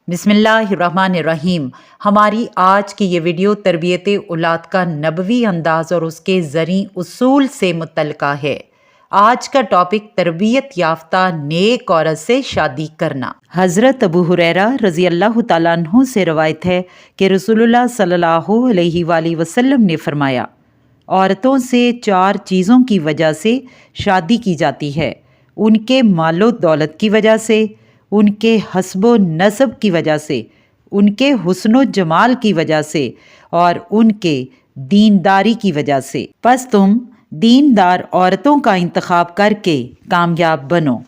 बिस्मिल्लाहिर्रहमानिर्रहीम। हमारी आज की ये वीडियो तरबियत औलाद का नबवी अंदाज़ और उसके ज़री उसूल से मुतल्लिक़ा है। आज का टॉपिक तरबियत याफ्ता नेक औरत से शादी करना। हज़रत अबू हुरैरा रज़ी अल्लाह तआला अन्हु से रवायत है कि रसूलुल्लाह सल्लल्लाहु अलैहि वसल्लम ने फरमाया, औरतों से 4 चीज़ों की वजह से शादी की जाती है। उनके मालो दौलत की वजह से, उनके हस्बो नसब की वजह से, उनके हुस्नो जमाल की वजह से और उनके दीनदारी की वजह से। बस तुम दीनदार औरतों का इंतखाब करके कामयाब बनो।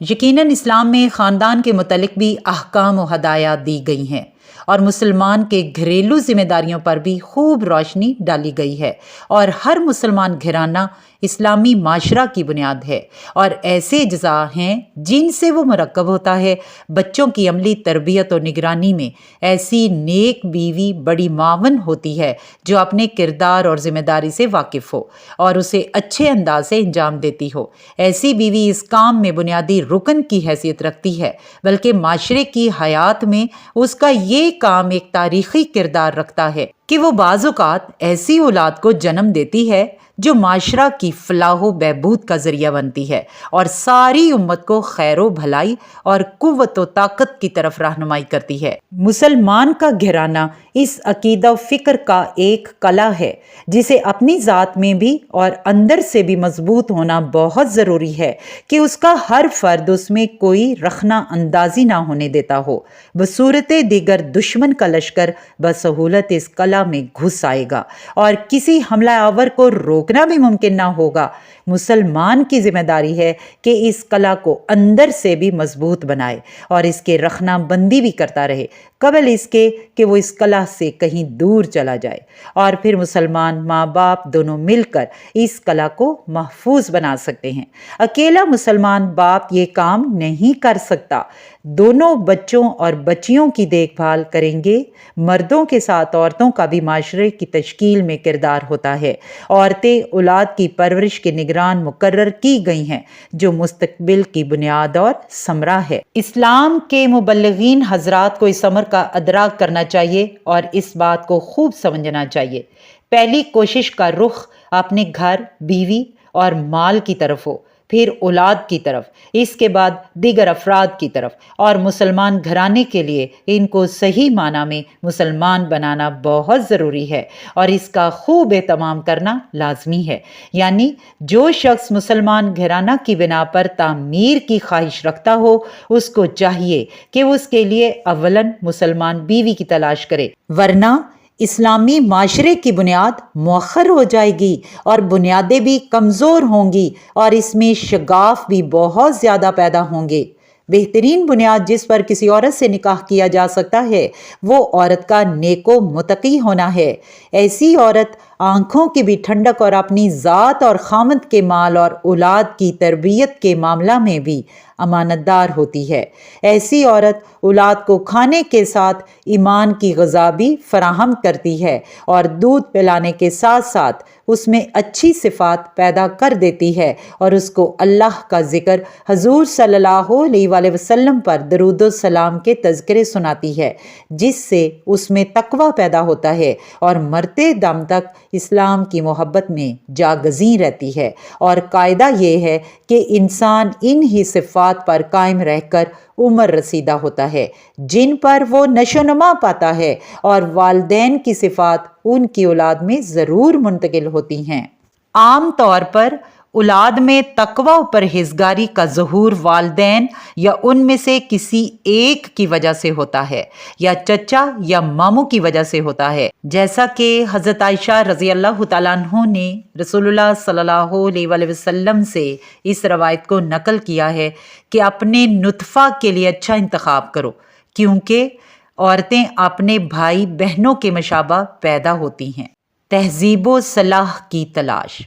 यकीनन इस्लाम में ख़ानदान के मुतल्लिक़ भी अहकाम व हदायत दी गई हैं और मुसलमान के घरेलू ज़िम्मेदारियों पर भी खूब रोशनी डाली गई है। और हर मुसलमान घराना इस्लामी माशरा की बुनियाद है और ऐसे अज्ज़ा हैं जिनसे वो मरकब होता है। बच्चों की अमली तरबियत और निगरानी में ऐसी नेक बीवी बड़ी मावन होती है जो अपने किरदार और ज़िम्मेदारी से वाकिफ़ हो और उसे अच्छे अंदाज से अंजाम देती हो। ऐसी बीवी इस काम में बुनियादी रुकन की हैसियत रखती है, बल्कि माशरे की हयात में उसका ये काम एक तारीख़ी किरदार रखता है कि वो बाज़-औक़ात ऐसी औलाद को जन्म देती है जो माशरा की फलाह बहबूद का ज़रिया बनती है और सारी उम्मत को खैर व भलाई और कुव्वत व ताकत की तरफ रहनुमाई करती है। मुसलमान का घराना इस अकीदा फ़िक्र का एक कला है जिसे अपनी ज़ात में भी और अंदर से भी मजबूत होना बहुत ज़रूरी है कि उसका हर फ़र्द उसमें कोई रखना अंदाज़ी ना होने देता हो। बसूरत दिगर दुश्मन का लश्कर बसहूलत इस कला में घुस आएगा और किसी हमला आवर को रोकना भी मुमकिन ना होगा। मुसलमान की जिम्मेदारी है कि इस कला को अंदर से भी मजबूत बनाए और इसके रखना बंदी भी करता रहे कबल इसके कि वो इस कला से कहीं दूर चला जाए। और फिर मुसलमान माँ बाप दोनों मिलकर इस कला को महफूज बना सकते हैं। अकेला मुसलमान बाप ये काम नहीं कर सकता। दोनों बच्चों और बच्चियों की देखभाल करेंगे। मर्दों के साथ औरतों का भी माशरे की तश्कील में किरदार होता है। औरतें औलाद की परवरिश के निगरान मुकर्रर की गई हैं जो मुस्तकबिल की बुनियाद और समरा है। इस्लाम के मुबल्लिगीन हजरात को इस अमर का अदराक करना चाहिए और इस बात को खूब समझना चाहिए। पहली कोशिश का रुख अपने घर, बीवी और माल की तरफ हो, फिर औलाद की तरफ, इसके बाद दीगर अफराद की तरफ। और मुसलमान घराने के लिए इनको सही माना में मुसलमान बनाना बहुत ज़रूरी है और इसका खूब एहतमाम करना लाजमी है। यानी जो शख्स मुसलमान घराना की बिना पर तामीर की ख्वाहिश रखता हो उसको चाहिए कि उसके लिए अव्वलन मुसलमान बीवी की तलाश करे, वरना इस्लामी माशरे की बुनियाद मुअख्खर हो जाएगी और बुनियादें भी कमज़ोर होंगी और इसमें शगाफ भी बहुत ज़्यादा पैदा होंगे। बेहतरीन बुनियाद जिस पर किसी औरत से निकाह किया जा सकता है वो औरत का नेको मुतकी होना है। ऐसी औरत आँखों की भी ठंडक और अपनी ज़ात और खामद के माल और औलाद की तरबियत के मामला में भी अमानतदार होती है। ऐसी औरत औलाद को खाने के साथ ईमान की ग़िज़ा भी फराहम करती है और दूध पिलाने के साथ साथ उसमें अच्छी सिफ़ात पैदा कर देती है और उसको अल्लाह का ज़िक्र, हजूर सल्लल्लाहु अलैहि वसल्लम पर दरूद व सलाम के तज़किरे सुनाती है, जिससे उसमें तक़वा पैदा होता है और मरते दम तक इस्लाम की मोहब्बत में जागज़ी रहती है। और कायदा ये है कि इंसान इन ही सिफ़ात पर कायम रहकर उम्र रसीदा होता है जिन पर वो नशोनुमा पाता है और वालिदैन की सिफ़ात उनकी औलाद में ज़रूर मुंतकिल होती हैं। आम तौर पर औलाद में तकवा और परहेज़गारी का ज़हूर वालिदैन या उनमें से किसी एक की वजह से होता है या चचा या मामू की वजह से होता है। जैसा कि हज़रत आयशा रज़ी अल्लाह तआला अन्हा ने रसूलुल्लाह सल्लल्लाहु अलैहि वसल्लम से इस रवायत को नकल किया है कि अपने नुतफ़ा के लिए अच्छा इंतखाब करो, क्योंकि औरतें अपने भाई बहनों के मशाबा पैदा होती हैं। तहज़ीब व सलाह की तलाश।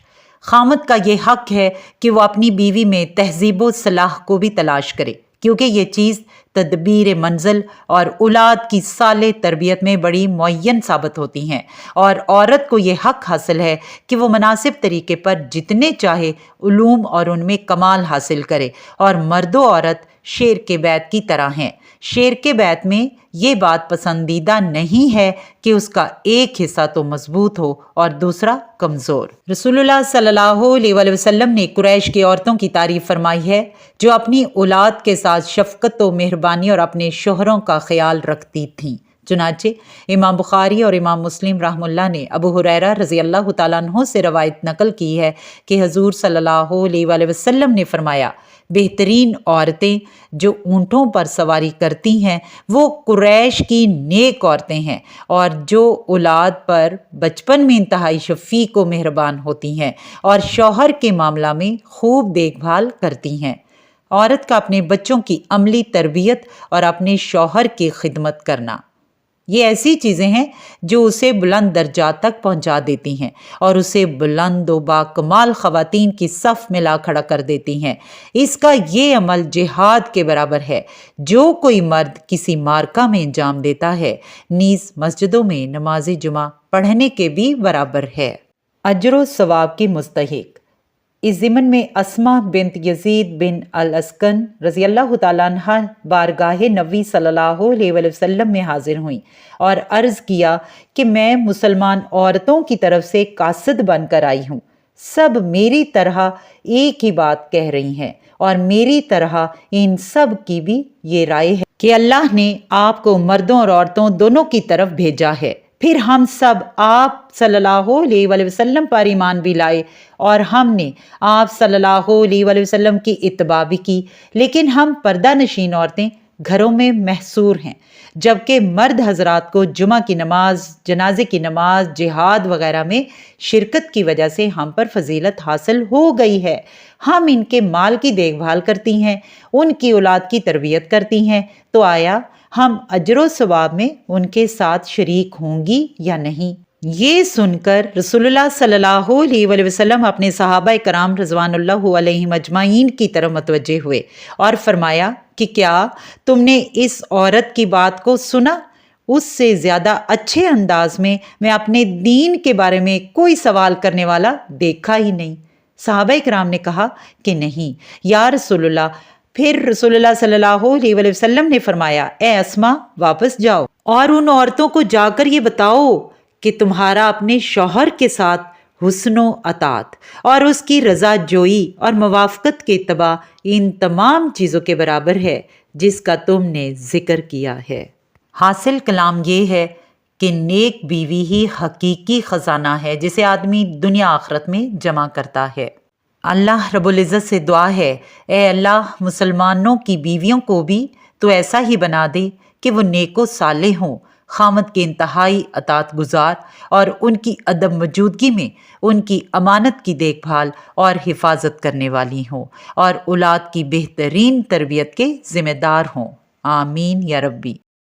खामद का ये हक है कि वो अपनी बीवी में तहज़ीब व सलाह को भी तलाश करे, क्योंकि ये चीज़ तदबीर मंजिल और औलाद की साले तरबियत में बड़ी मुअय्यन साबित होती हैं। और औरत को ये हक हासिल है कि वो मुनासिब तरीके पर जितने चाहे उलूम और उनमें कमाल हासिल करे और मर्द व औरत शेर के बैत की तरह हैं। शेर के बैत में ये बात पसंदीदा नहीं है कि उसका एक हिस्सा तो मजबूत हो और दूसरा कमज़ोर। रसूलुल्लाह सल्लल्लाहु अलैहि वसल्लम ने कुरैश की औरतों की तारीफ फरमाई है जो अपनी औलाद के साथ शफकत व मेहरबानी और अपने शोहरों का ख्याल रखती थीं। चुनाचे इमाम बुखारी और इमाम मुस्लिम रहमुल्लाह ने अबू हुरैरा रज़ी अल्लाह तआला अन्हु से रवायत नकल की है कि हजूर सल्लल्लाहु अलैहि वसल्लम ने फरमाया, बेहतरीन औरतें जो ऊँटों पर सवारी करती हैं वो कुरैश की नेक औरतें हैं और जो औलाद पर बचपन में इंतहाई शफ़ीक व मेहरबान होती हैं और शौहर के मामला में खूब देखभाल करती हैं। औरत का अपने बच्चों की अमली तरबियत और अपने शौहर की खिदमत करना, ये ऐसी चीज़ें हैं जो उसे बुलंद दर्जात तक पहुंचा देती हैं और उसे बुलंद व बाकमाल ख़वातीन की सफ़ में ला खड़ा कर देती हैं। इसका ये अमल जिहाद के बराबर है जो कोई मर्द किसी मार्का में अंजाम देता है, नीज़ मस्जिदों में नमाज जुमा पढ़ने के भी बराबर है। अजर व सवाब की मुस्तहिक। इस ज़िमन में अस्मा बिन्त यजीद बिन अल अस्कन रज़ी अल्लाह तआला अन्हा बारगाह नबी सल्लल्लाहु अलैहि वसल्लम में हाजिर हुई और अर्ज़ किया कि मैं मुसलमान औरतों की तरफ से कासिद बनकर आई हूँ। सब मेरी तरह एक ही बात कह रही हैं और मेरी तरह इन सब की भी ये राय है कि अल्लाह ने आपको मर्दों और औरतों दोनों की तरफ भेजा है। फिर हम सब आप सल्लल्लाहु अलैहि वसल्लम पर ईमान भी लाए और हमने आप सल्लल्लाहु अलैहि वसल्लम की इत्तबा भी की, लेकिन हम पर्दा नशीन औरतें घरों में महसूर हैं, जबकि मर्द हजरात को जुमा की नमाज, जनाजे की नमाज, जिहाद वगैरह में शिरकत की वजह से हम पर फजीलत हासिल हो गई है। हम इनके माल की देखभाल करती हैं, उनकी औलाद की तरबियत करती हैं, तो आया हम अजर व सवाब में उनके साथ शरीक होंगी या नहीं। ये सुनकर रसूलुल्लाह सल्लल्लाहु अलैहि वसल्लम अपने सहाबा कराम रज़वानुल्लाह अलैहिम अजमाइन की तरफ मुतवज्जे हुए और फरमाया कि क्या तुमने इस औरत की बात को सुना? उससे ज़्यादा अच्छे अंदाज में मैं अपने दीन के बारे में कोई सवाल करने वाला देखा ही नहीं। सहाबा कराम ने कहा कि नहीं या रसूलुल्लाह। फिर रसूलुल्लाह सल्लल्लाहु अलैहि वसल्लम ने फरमाया, ए अस्मा वापस जाओ और उन औरतों को जाकर ये बताओ कि तुम्हारा अपने शौहर के साथ हुस्नो अतात और उसकी रज़ा जोई और मुवाफ़क़त के इत्तबा इन तमाम चीज़ों के बराबर है जिसका तुमने ज़िक्र किया है। हासिल कलाम ये है कि नेक बीवी ही हकीकी ख़जाना है जिसे आदमी दुनिया आखिरत में जमा करता है। अल्लाह रब्बुल इज़्ज़त से दुआ है, ए अल्लाह मुसलमानों की बीवियों को भी तो ऐसा ही बना दे कि वो नेको साले हों, खामद के इंतहाई अतात गुजार और उनकी अदम मौजूदगी में उनकी अमानत की देखभाल और हिफाजत करने वाली हों और औलाद की बेहतरीन तरबियत के ज़िम्मेदार हों। आमीन या रब्बी।